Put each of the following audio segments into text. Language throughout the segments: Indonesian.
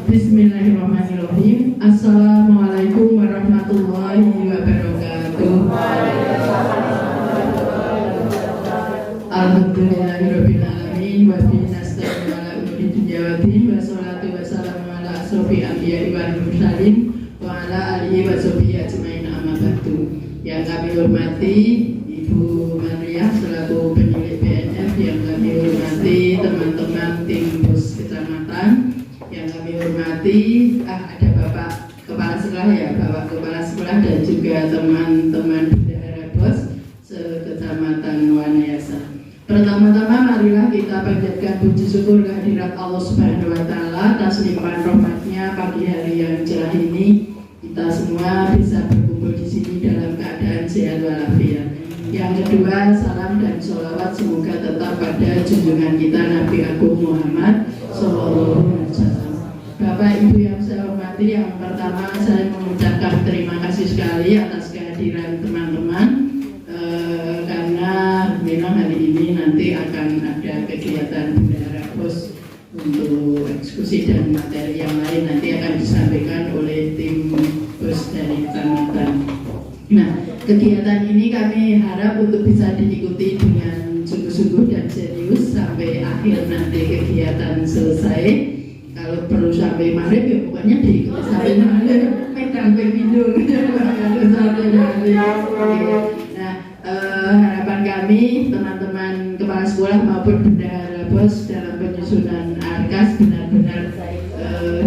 Bismillahirrahmanirrahim. Assalamualaikum warahmatullahi wabarakatuh. Alhamdulillahirabbil alamin wa bihi nasta'inu ala umuri dunya wa din wa sholatu wassalamu ala asrofil anbiya'i wal mursalin wa ala alihi wa sahbihi ajmain amma ba'du. Yang kami hormati Ibu Maria selaku penyuluh BNF, yang kami hormati teman-teman tim pos kecamatan, yang kami hormati ada Bapak Kepala Sekolah ya, Bapak Kepala Sekolah dan juga teman-teman bendahara pos sekecamatan Wanayasa. Pertama-tama marilah kita panjatkan puji syukur kehadirat Allah Subhanahu wa taala atas limpahan rahmatnya pagi hari yang cerah ini. Kita semua bisa berkumpul di sini dalam keadaan sehat walafiat. Yang kedua, salam dan sholawat semoga tetap pada junjungan kita Nabi Agung Muhammad Sallallahu Alaihi Wasallam. Bapak Ibu yang saya hormati, yang pertama saya mengucapkan terima kasih sekali atas kehadiran teman-teman karena memang hari ini nanti akan ada kegiatan bendahara pos untuk eksekusi dan materi yang lain nanti akan disampaikan oleh tim pos dari kecamatan. Nah, kegiatan ini kami harap untuk bisa diikuti dengan sungguh-sungguh dan serius sampai akhir nanti kegiatan selesai. Kalau perlu sampai maghrib ya pokoknya diikuti sampai maghrib, sampai tidur. Nah, harapan kami teman-teman kepala sekolah maupun bendahara pos dalam penyusunan ARKAS benar-benar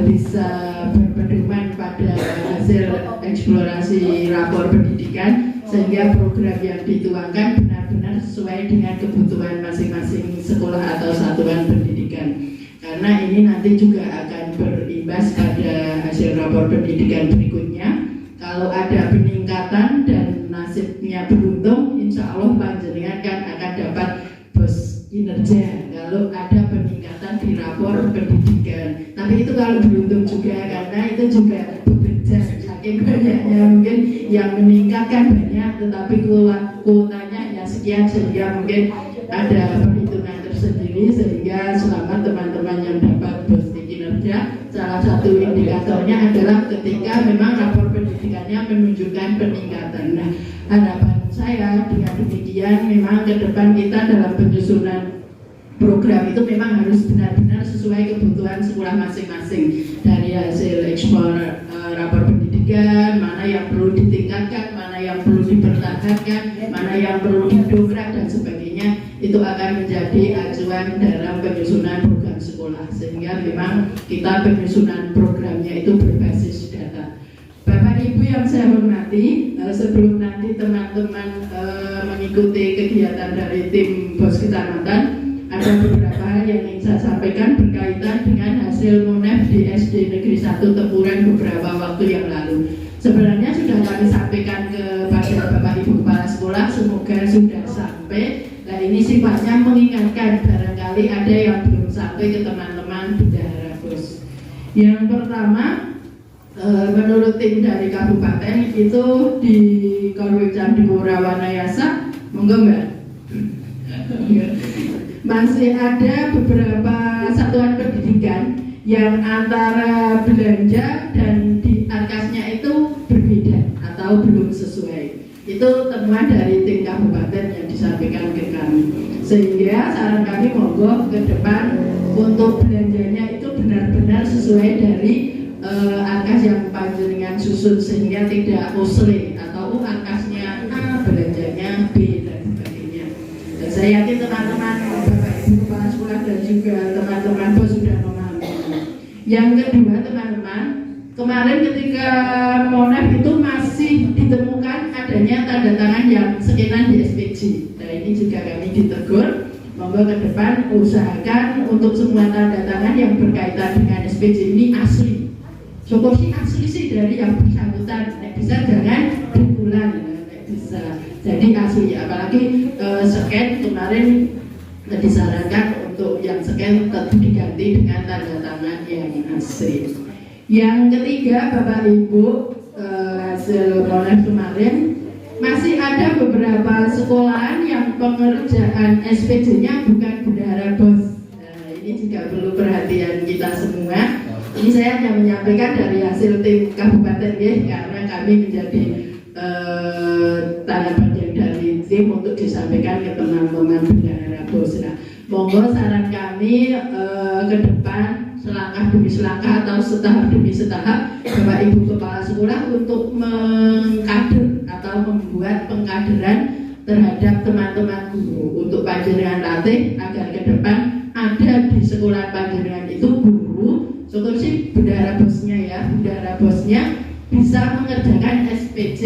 bisa berpedoman pada hasil eksplorasi rapor pendidikan sehingga program yang dituangkan benar-benar sesuai dengan kebutuhan masing-masing sekolah atau satuan pendidikan. Karena ini nanti juga akan berimbas pada hasil rapor pendidikan berikutnya. Kalau ada peningkatan dan nasibnya beruntung, insya Allah panjenengan kan akan dapat bos kinerja. Kalau ada peningkatan di rapor pendidikan, tapi itu kalau beruntung juga, karena itu juga bekerja saking banyaknya mungkin yang meningkatkan banyak, tetapi kuotanya ya sekian sehingga mungkin ada perhitungan tersendiri sehingga selamat teman-teman yang dapat bos kinerja. Salah satu indikatornya adalah ketika memang rapor pendidikannya menunjukkan peningkatan. Nah, harapan saya dengan demikian memang ke depan kita dalam penyusunan program itu memang harus benar-benar sesuai kebutuhan sekolah masing-masing. Dari hasil ekspor rapor pendidikan, mana yang perlu ditingkatkan, mana yang perlu dipertahankan, mana yang perlu didongkrak dan sebagainya, itu akan menjadi acuan dalam penyusunan program sekolah. Sehingga memang kita penyusunan programnya itu berbasis data. Bapak Ibu yang saya hormati, sebelum nanti teman-teman mengikuti kegiatan dari tim pos kecamatan, ada beberapa hal yang ingin saya sampaikan berkaitan dengan hasil MONEF di SD Negeri 1 Tepuran beberapa waktu yang lalu. Sebenarnya sudah kami sampaikan kepada Bapak Ibu Kepala Sekolah, semoga sudah sampai. Nah, ini sifatnya mengingatkan, barangkali ada yang belum sampai ke teman-teman bendahara pos. Yang pertama, menurut tim dari kabupaten itu di Korwil Candipuro Wanayasa, monggo Mbak. Masih ada beberapa satuan pendidikan yang antara belanja dan di ARKASnya itu berbeda atau belum sesuai. Itu temuan dari tim kabupaten yang disampaikan ke kami. Sehingga saran kami monggo ke depan untuk belanjanya itu benar-benar sesuai dari ARKAS yang panjenengan susun sehingga tidak osle atau ARKASnya A, belanjanya B dan sebagainya. Dan saya yakin teman-teman Bapak Ibu Kepala Sekolah dan juga teman-teman pos sudah memahami. Yang kedua teman-teman, kemarin ketika MONEF itu masih ditemukan adanya tanda tangan yang skenan di SPJ. Nah, ini juga kami ditegur, monggo ke depan usahakan untuk semua tanda tangan yang berkaitan dengan SPJ ini asli. Syukur sih asli sih dari yang bersangkutan, bisa jangan dukulan, bisa. Jadi asli, apalagi scan kemarin disarankan untuk yang scan tetap diganti dengan tanda tangan yang asli. Yang ketiga, Bapak Ibu, hasil MONEF kemarin masih ada beberapa sekolahan yang pengerjaan SPJ-nya bukan bendahara pos. Ini juga perlu perhatian kita. kita semua. Ini saya hanya menyampaikan dari hasil tim kabupaten ya, karena kami menjadi tanda bagian dari tim untuk disampaikan ke teman-teman bendahara BOS. Nah, monggo saran kami ke depan selangkah demi selangkah atau setahap demi setahap Bapak Ibu Kepala Sekolah untuk mengkader atau membuat pengkaderan terhadap teman-teman guru untuk panjenengan latih agar ke depan ada di sekolah panjenengan itu guru, syukur sih bendahara BOS-nya ya, bendahara BOS-nya bisa mengerjakan SPJ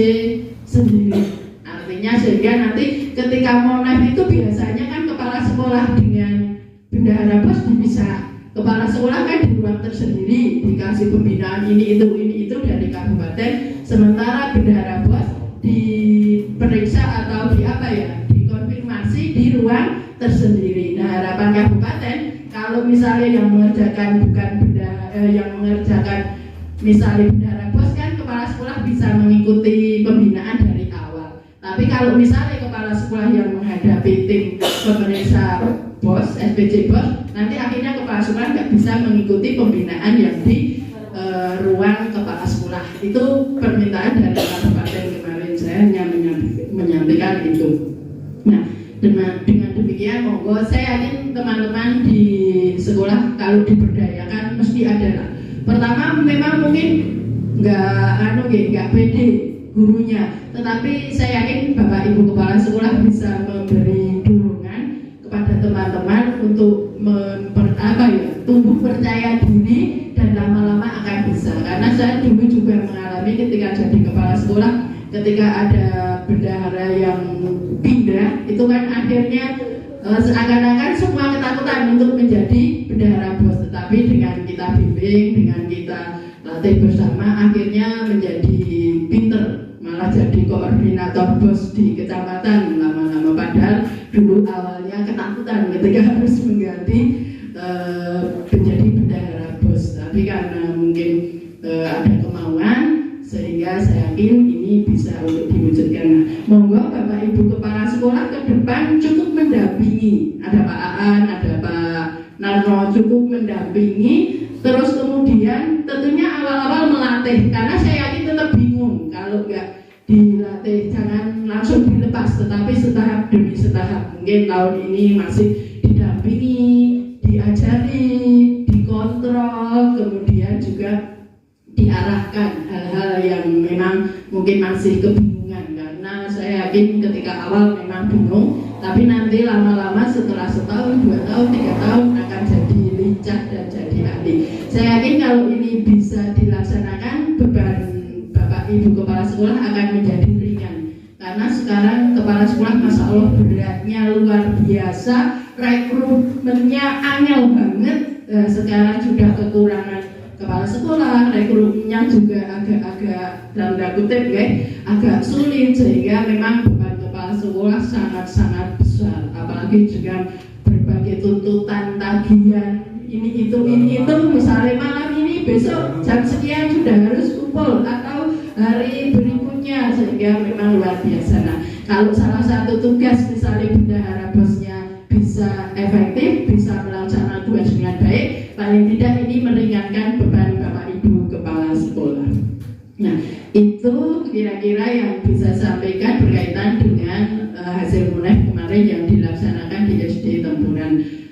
sendiri. Artinya sehingga nanti ketika monef itu biasanya kan kepala sekolah dengan bendahara BOS bisa. Kepala sekolah kan di ruang tersendiri dikasih pembinaan ini itu dari kabupaten, sementara bendahara BOS diperiksa atau dikonfirmasi di ruang tersendiri. Nah, harapan kabupaten kalau misalnya yang mengerjakan misalnya bendahara BOS kan kepala sekolah bisa mengikuti pembinaan dari awal. Tapi kalau misalnya kepala sekolah yang menghadapi tim pemeriksa BOS, SPJ BOS, nanti akhirnya kepala sekolah nggak bisa mengikuti pembinaan yang di ruang kepala sekolah. Itu permintaan dari kabupaten kemarin, saya hanya menyampaikan itu. Nah, dengan demikian monggo saya yakin teman-teman di sekolah kalau diberdayakan mesti ada lah. Pertama memang mungkin nggak pede gurunya, tetapi saya yakin Bapak Ibu Kepala Sekolah bisa memberi dorongan kepada teman-teman untuk tumbuh percaya diri dan lama-lama akan bisa. Karena saya dulu juga mengalami ketika jadi kepala sekolah, ketika ada bendahara yang pindah, itu kan akhirnya seakan-akan semua ketakutan untuk menjadi bendahara BOS. Tetapi dengan kita bimbing, dengan kita latih bersama, akhirnya menjadi pinter, malah jadi koordinator BOS di kecamatan lama-lama. Padahal dulu awalnya ketakutan ketika harus mengganti menjadi bendahara BOS. Tapi karena mungkin ada kemauan, sehingga saya yakin ini bisa untuk diwujudkan. Nah, monggo Bapak Ibu Kepala Sekolah ke depan cukup mendampingi, ada Pak Aan, ada Pak Narno, cukup mendampingi, terus kemudian tentunya awal-awal melatih, karena saya yakin tetap bingung kalau nggak dilatih, jangan langsung dilepas, tetapi setahap demi setahap. Mungkin tahun ini masih didampingi, diajari, dikontrol, kemudian juga diarahkan hal-hal yang memang mungkin masih kebingungan, karena saya yakin ketika awal memang bingung, tapi nanti lama-lama setelah setahun, 2 tahun, 3 tahun akan jadi lincah dan jadi ahli. Saya yakin kalau ini bisa dilaksanakan, beban Bapak Ibu Kepala Sekolah akan menjadi ringan, karena sekarang kepala sekolah Masya Allah beratnya luar biasa, rekrutmennya angel banget. Sekarang sudah kekurangan kepala sekolah, rekrutmennya juga agak dalam tanda kutip agak sulit, sehingga memang beban kepala sekolah sangat-sangat besar, apalagi juga berbagai tuntutan tagihan ini itu, misalnya malam ini besok jam sekian sudah harus kumpul atau hari berikutnya, sehingga memang luar biasa. Nah, kalau salah satu tugas misalnya bendahara BOS-nya bisa efektif, bisa melaksanakan tugas dengan baik, paling tidak ini meringankan beban Bapak Ibu Kepala Sekolah. Nah, itu kira-kira yang bisa sampaikan berkaitan dengan hasil monef kemarin yang dilaksanakan di SD Tempuran.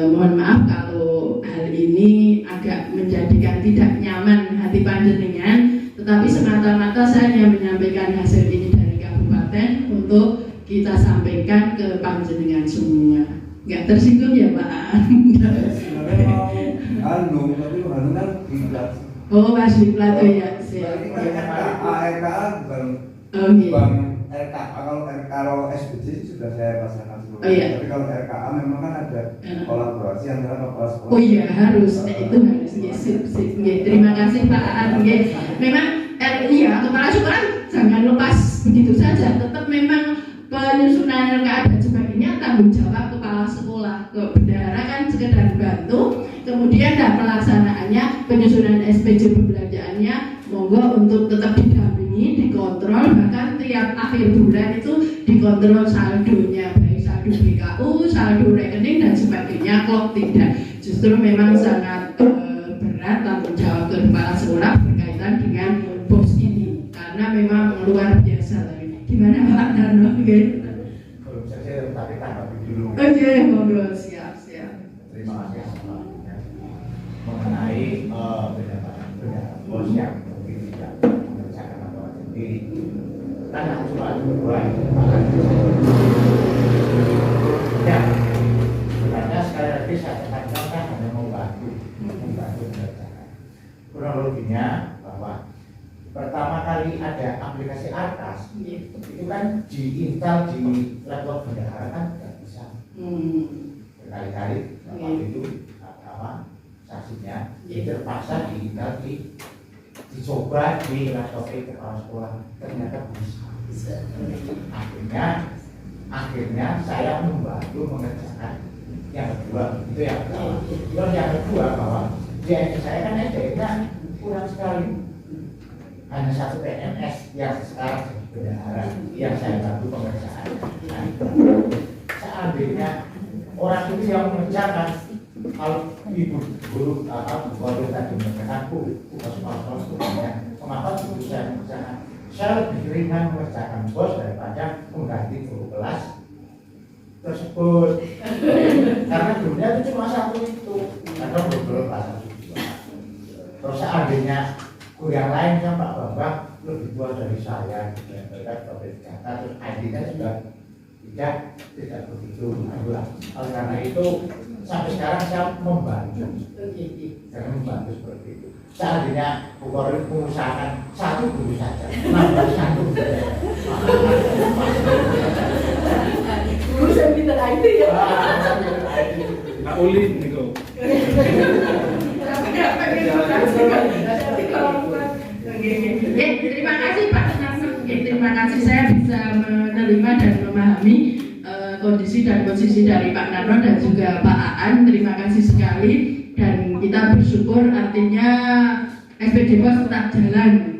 Mohon maaf kalau hal ini agak menjadikan tidak nyaman hati panjenengan, tetapi semata-mata saya hanya menyampaikan hasil ini dari kabupaten untuk kita sampaikan ke panjenengan semua. Nggak tersinggung ya Pak? Tapi kan diklat. Oh, Mas diklat ya. RKA bukan RKA, kalau SPJ sudah saya pasangkan sebelumnya. Oh, iya. Tapi kalau RKA memang kan ada kolaborasi antara kepala sekolah. Oh iya, harus. Itu harus. Sip. Terima kasih Pak Aan. Memang kepala sekolah jangan lepas begitu saja. Tetap memang penyusunan RKA dan sebagainya tanggung jawab kepala sekolah. Bendahara kan sekedar bantu, kemudian pelaksanaannya, penyusunan SPJ pembelanjaannya monggo untuk tetap didampingi, dikontrol, bahkan tiap akhir bulan itu dikontrol saldonya, baik saldo BKU, saldo rekening dan sebagainya. Kalau tidak, justru memang sangat Narno. Oke. Belum selesai tapi tanggapi dulu. Oke, monggo siap. Terima kasih mengenai pendapat bos yang mungkin tidak mengerjakan apa sendiri. Karena cuma dua akan ya. Sebenarnya sekali lagi saya katakan kan hanya membantu mengerjakan. Kronologinya bahwa pertama kali ada aplikasi Arkas itu kan diinstal di laptop bendahara kan tidak bisa. Berkali-kali waktu itu saksinya terpaksa dicoba di laptop kepala sekolah ternyata bisa. Akhirnya saya membantu mengerjakan yang kedua itu yang pertama. Terus yang kedua bahwa di saya kan SDM-nya kurang sekali, hanya satu PNS yang sekarang jadi bendahara yang saya bantu pengerjaan. Seandainya orang itu yang mengerjakan, kalau ibu guru kalau tadi mengerjakan bukan semuanya, mengapa itu saya mengerjakan? Saya lebih ringan mengerjakan bos daripada mengganti guru kelas tersebut. Karena gurunya itu cuma satu itu, karena guru kelas satu. Terus seandainya guru yang lain kan Pak Bambang lebih tua dari saya, mereka topik data, terus ID-nya sudah tidak begitu. Oleh karena itu sampai sekarang saya membantu, seperti itu. Seandainya Bu Korin mengusahakan satu guru saja, nambah satu. Guru saya pinter IT ya. Nak ulin nih kok. Terima kasih Pak Narno. Terima kasih saya bisa menerima dan memahami kondisi dan posisi dari Pak Narno dan juga Pak Aan. Terima kasih sekali dan kita bersyukur artinya SPD Pos tetap jalan.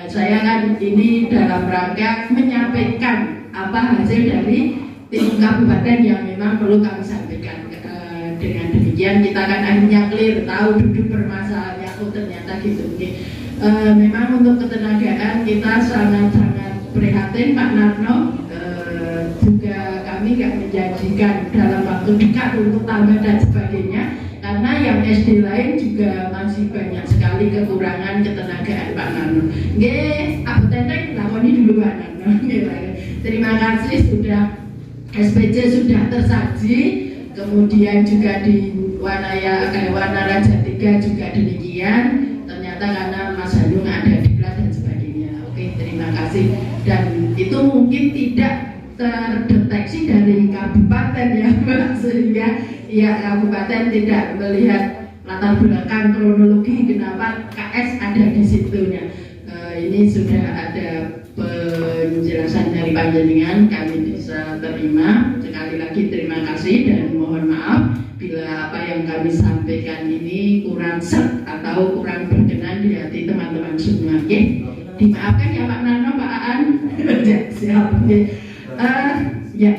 Saya kan ini dalam rangka menyampaikan apa hasil dari tim kabupaten yang memang perlu kami sampaikan. Dengan demikian kita kan akhirnya clear, tahu duduk permasalahannya, oh ternyata gitu. Memang untuk ketenagaan kita sangat-sangat prihatin Pak Narno. Juga kami nggak menjanjikan dalam waktu dekat untuk tambah dan sebagainya, karena yang SD lain juga masih banyak sekali kekurangan ketenagaan Pak Narno. Aku Teteng lakoni dulu Pak Narno. Terima kasih sudah SPC sudah tersaji, kemudian juga di Warna Raja 3 juga demikian. Ternyata karena Mas Hanung ada di kelas dan sebagainya. Oke, terima kasih. Dan itu mungkin tidak terdeteksi dari kabupaten ya, sehingga ya kabupaten tidak melihat latar belakang kronologi kenapa KS ada di situnya. Ini sudah ada penjelasan dari panjenengan, kami bisa terima. Sekali lagi terima kasih dan mohon maaf bila apa yang kami sampaikan ini kurang set atau kurang berkenan di hati teman-teman semua. Dimaafkan ya Pak Narno, Pak Aan. Siap. Ya,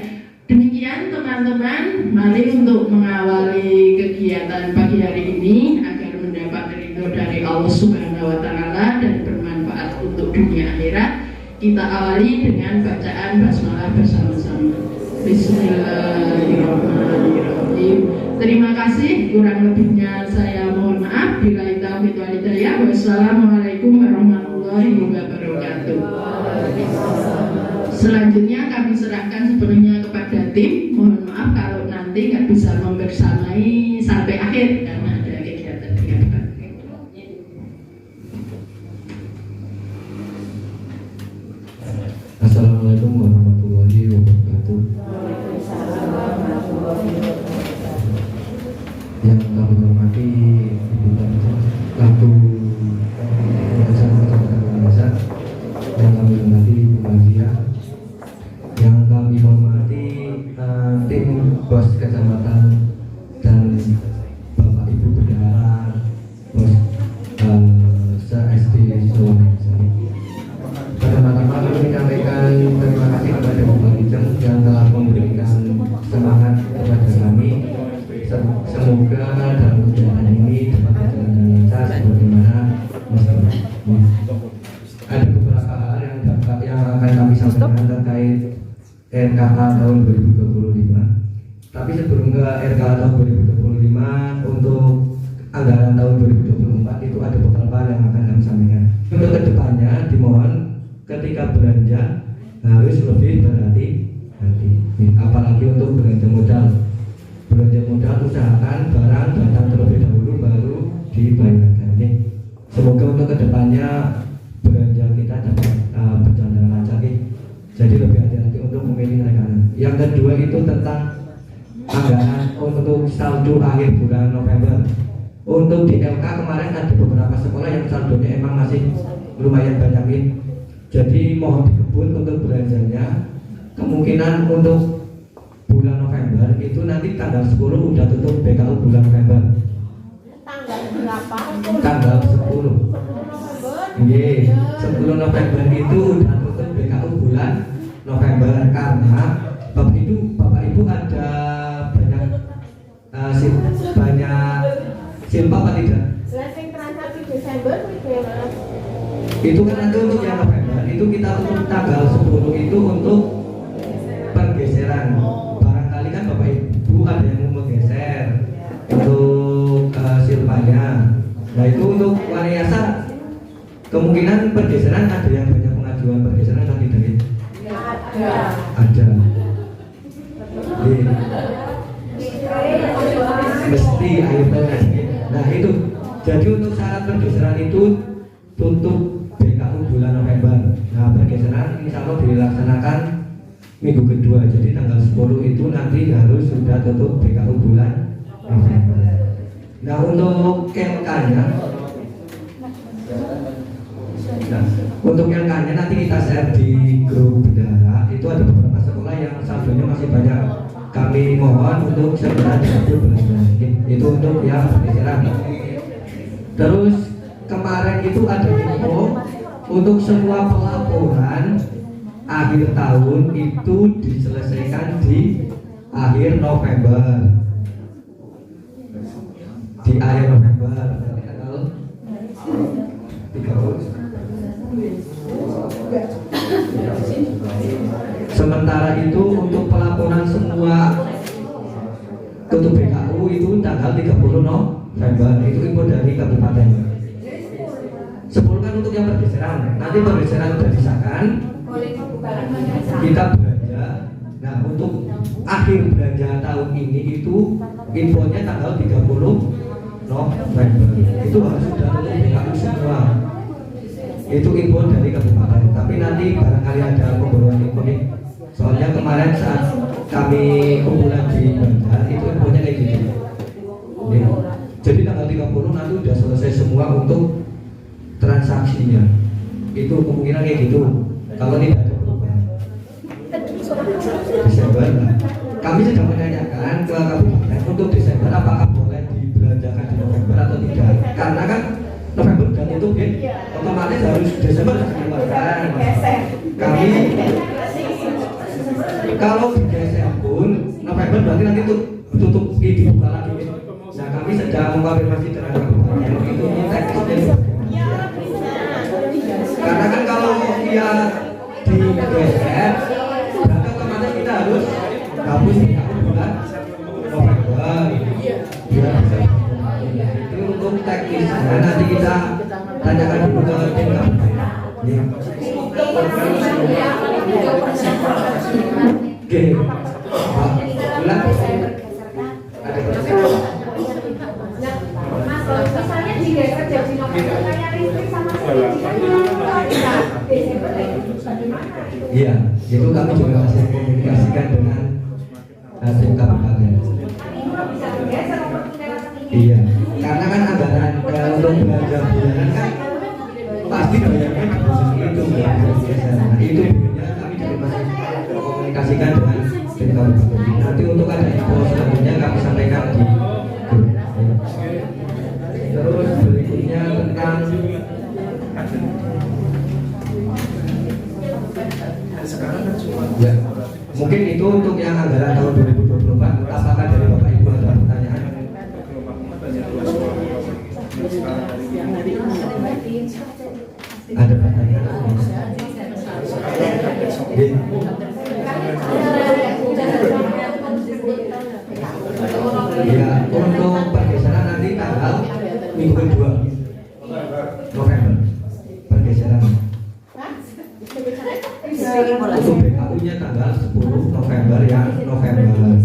demikian teman-teman, mari untuk mengawali kegiatan pagi hari ini agar mendapat ridho dari Allah Subhanahu wa Ta'ala dan bermanfaat untuk dunia akhirat. Kita awali dengan bacaan basmalah bersama-sama. Bismillahirrahmanirrahim. Terima kasih, kurang lebihnya saya mohon maaf. Billahi taufiq wal hidayah. Wassalamualaikum warahmatullahi wabarakatuh. Selanjutnya kami serahkan sepenuhnya kepada tim. Mohon maaf kalau nanti nggak bisa membersamai sampai akhir karena ada kegiatan di depan. Assalamualaikum warahmatullahi wabarakatuh. Yang kami hormati Ibu Laku yang kami hormati Bu Mazia, yang kami hormati RKA tahun 2025. Tapi sebelum ke RKA tahun 2025, untuk anggaran tahun 2024 itu ada beberapa yang akan kami sampaikan. Untuk kedepannya dimohon ketika belanja harus lebih berhati-hati, apalagi untuk belanja modal. Belanja modal usahakan barang datang terlebih dahulu baru dibayarkan. Semoga untuk kedepannya belanja kita dapat berjalan lancar. Jadi lebih hati-hati untuk memilih rekanan. Yang kedua itu tentang anggaran untuk saldo akhir bulan November. Untuk di LK kemarin ada beberapa sekolah yang saldonya emang masih lumayan banyak nih. Jadi mohon dikebut untuk belanjanya. Kemungkinan untuk bulan November itu nanti tanggal 10 udah tutup BKU bulan November. Tanggal berapa? Tanggal 10. Iya, 10 November itu udah tutup BKU bulan November karena Bapak Ibu ada banyak banyak silpa apa tidak? Seleksi transaksi Desember Itu kan nanti untuk yang November itu kita tutup tanggal 10 itu untuk pergeseran. Barangkali kan Bapak Ibu ada yang mau menggeser untuk silpanya. Nah itu untuk Wanayasa kemungkinan pergeseran ada yang banyak pengajuan pergeseran atau tidak? Ada. Mesti akhirnya. Nah itu. Jadi untuk syarat pergeseran itu tutup BKU bulan November. Nah pergeseran insya Allah dilaksanakan minggu kedua. Jadi tanggal 10 itu nanti harus sudah tutup BKU bulan November. Nah untuk LK-nya, untuk LK-nya nanti kita share di grup bendahara. Itu ada beberapa sekolah yang saldonya masih banyak. Kami mohon untuk segera diatur benar-benar. Itu untuk yang pergeseran. Terus kemarin itu ada info untuk semua pelaporan akhir tahun itu diselesaikan di akhir November. Di akhir November tanggal 30. Sementara itu untuk pelaporan semua tutup BKU itu tanggal 30 November. Itu info dari kabupaten. 10 kan untuk yang pergeseran. Nanti pergeseran sudah disahkan, kita belanja. Nah untuk akhir belanja tahun ini itu infonya tanggal 30 November. Itu harus sudah tutup BKU semua. Itu info dari kabupaten. Tapi nanti barangkali ada pembaruan info nih. Soalnya kemarin saat kami kumpulan di Bandar itu infonya kayak gitu. Nih. Jadi tanggal 30 nanti sudah selesai semua untuk transaksinya. Itu kemungkinan kayak gitu. Kalau tidak ada perubahan. Desember. Kami sedang menanyakan ke kabupaten untuk Desember apakah boleh dibelanjakan di November atau tidak. Karena kan November dan itu otomatis harus Desember dikeluarkan. Kami kalau digeser pun November berarti nanti tutup dibuka lagi. Nah kami sedang mengkonfirmasi dengan kabupaten itu teknisnya. Karena kan kalau dia digeser berarti otomatis kita harus hapus di bulan November. Itu untuk teknisnya nanti kita tanyakan dulu ke tim kabupaten. Oke, bulan ada pertanyaan. misalnya digeser jadi November kayak listrik sama Iya, itu kami juga masih komunikasikan dengan tim kabupaten. Iya, karena kan anggaran untuk belanja bulanan kan pasti bayarnya di posisi itu nggak bisa. Nah itu biasanya kami juga masih komunikasikan dengan tim kabupaten. Nanti untuk ada info selanjutnya kami sampaikan di grup. Terus berikutnya tentang ya, mungkin itu untuk yang anggaran tahun 2024. Apakah dari Bapak Ibu ada pertanyaan? Ada pertanyaan? Ya, untuk pergeseran nanti tanggal minggu kedua November pergeseran. Untuk BKU-nya tanggal 10 November ya, November.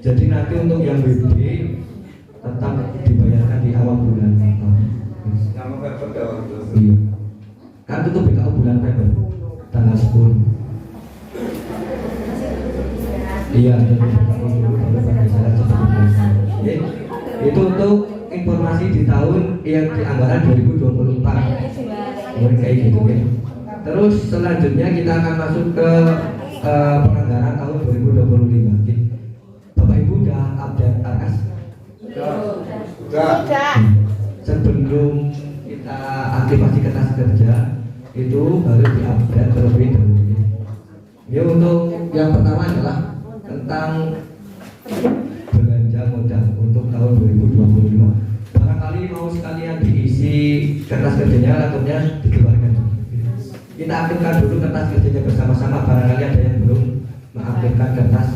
Jadi nanti untuk yang WB tetap dibayarkan di awal bulan. Yang November ke awal bulan. Iya. Kan tutup BKU bulan Februari tanggal 10. Iya, jadi BKU baru pergeseran sebelumnya. Oke. Itu untuk informasi di tahun yang di anggaran 2024. Mungkin kayak gitu ya. Terus selanjutnya kita akan masuk ke penganggaran tahun 2025. Bapak Ibu udah update RS? Sudah. Sebelum kita aktifasi kertas kerja itu harus diupdate terlebih dahulu. Ya, untuk yang pertama adalah tentang belanja modal untuk tahun 2025. Barangkali mau sekalian diisi kertas kerjanya, laptopnya dikeluarkan. Kita aktifkan dulu kertas kerjanya bersama-sama. Barangkali ada yang belum mengaktifkan kertas